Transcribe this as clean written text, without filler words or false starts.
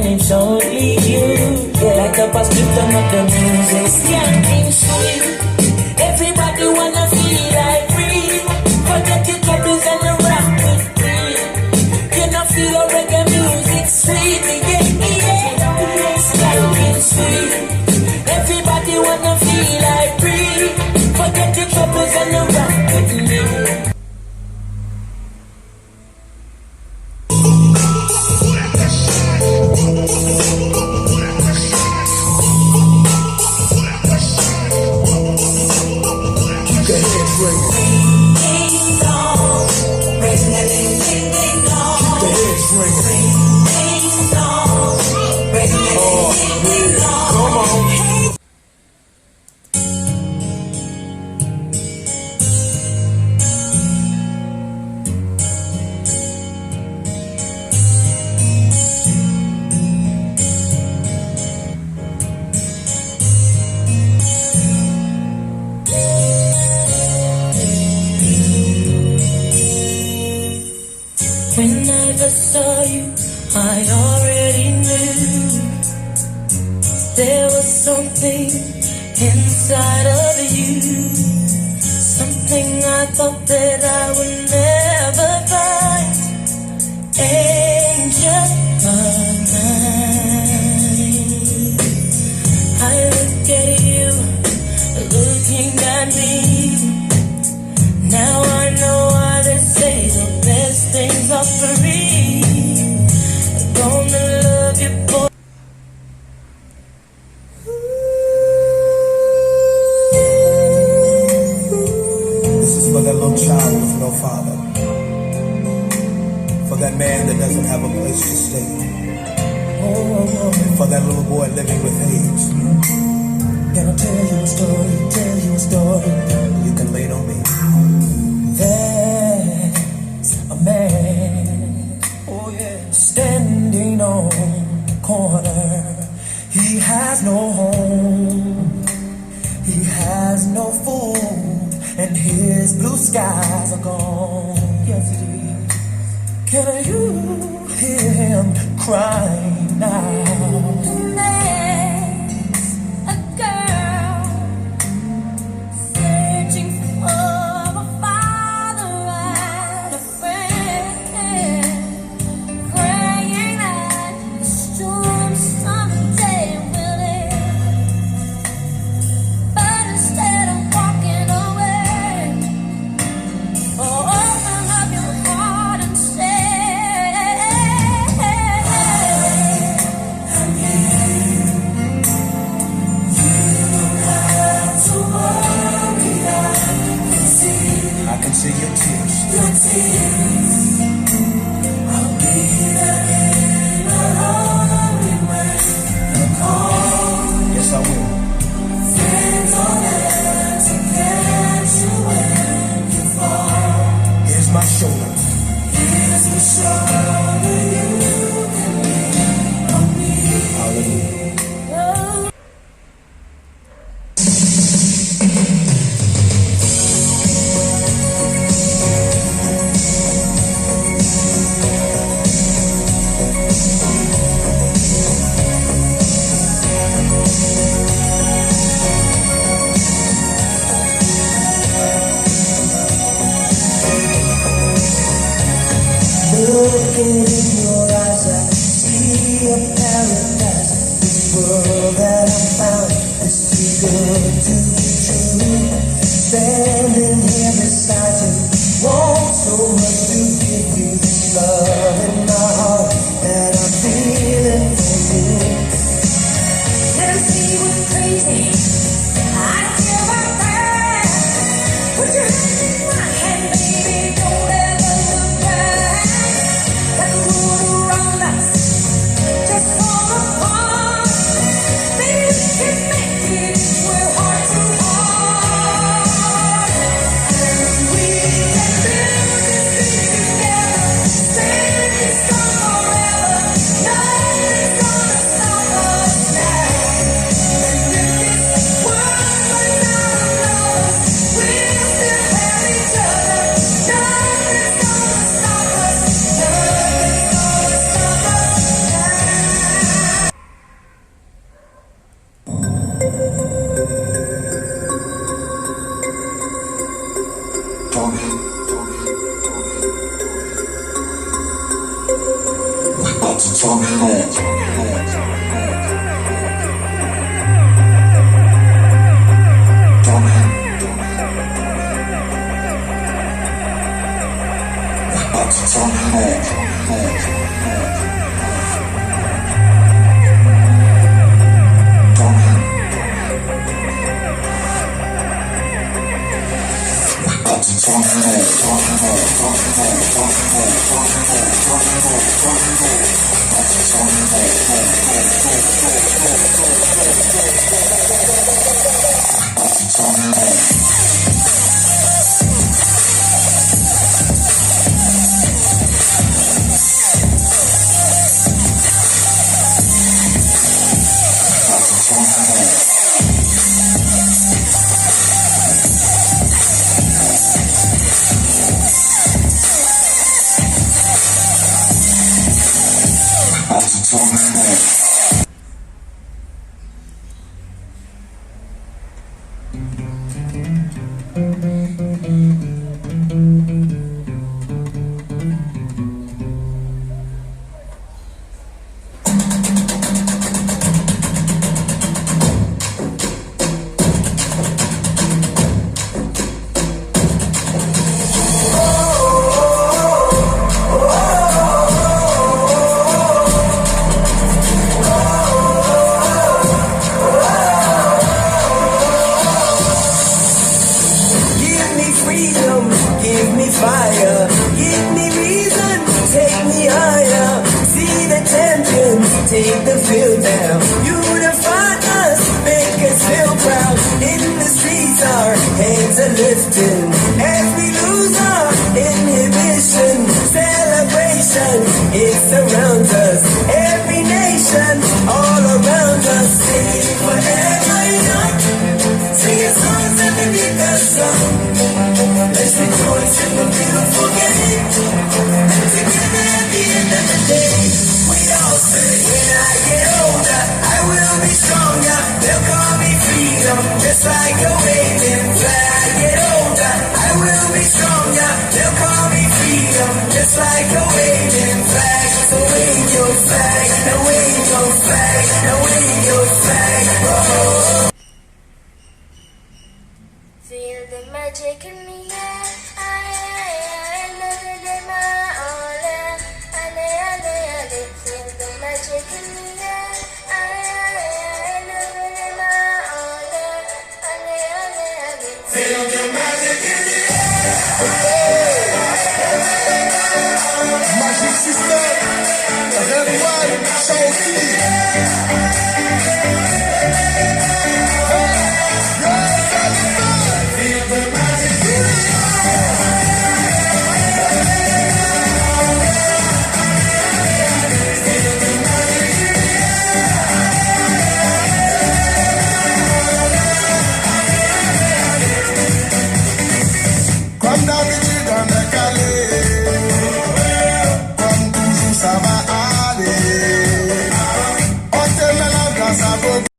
it's only you. Like the past rhythm of the music, skanking sweet. Everybody wanna feel like free. Forget your troubles and the rock with me. You know feel the reggae music sweet, yeah. Skanking sweet. Everybody wanna feel like free. Forget your troubles and the rock with me. When I first saw you, I already knew there was something inside of you, something I thought that I would never find. Angel of mine, I look at you, looking at me. Now I know why they say the best things are free. I'm gonna love you, boy. This is for that little child with no father, for that man that doesn't have a place to stay, and for that little boy living with AIDS. Gonna tell you a story, You can lean on me. There's a man, oh yeah, standing on the corner. He has no home, he has no food, and his blue skies are gone. Yes it is. Can you hear him crying now? See your tears. I'll be there in a hurry when you call. Yes, I will. Friends are there to catch you when you fall. Here's my shoulder. Here's the shoulder you can lean on me. Hallelujah. Looking in your eyes, I see a paradise. This world that I found is too good to be true. Standing here beside you, want so much to give you. This love in my heart that I'm feeling for you. Let 'em see what's crazy. I don't care about that. Put your hand in my hand, baby. Don't ever look back. Like a road around us, just fall apart. Baby, we can make it if we're hearts Take the field down, unify us, make us feel proud. In the streets our hands are lifting, as we lose our inhibition. Celebration, it surrounds us, every nation, all around us. Sing forever young, singing songs underneath the sun. Let's rejoice in the beautiful game, and together at the end of the day, we all say, when I get older, I will be stronger. They'll call me freedom, just like a waving flag. I get older, I will be stronger. They'll call me freedom, just like a waving flag. So wave your flag, now wave your flag, now wave your flag. Oh. Feel the magic in the air. I love it in my all air. Feel the magic in the air. I love it in my all air. Feel the magic in the air. Magic system, everyone, show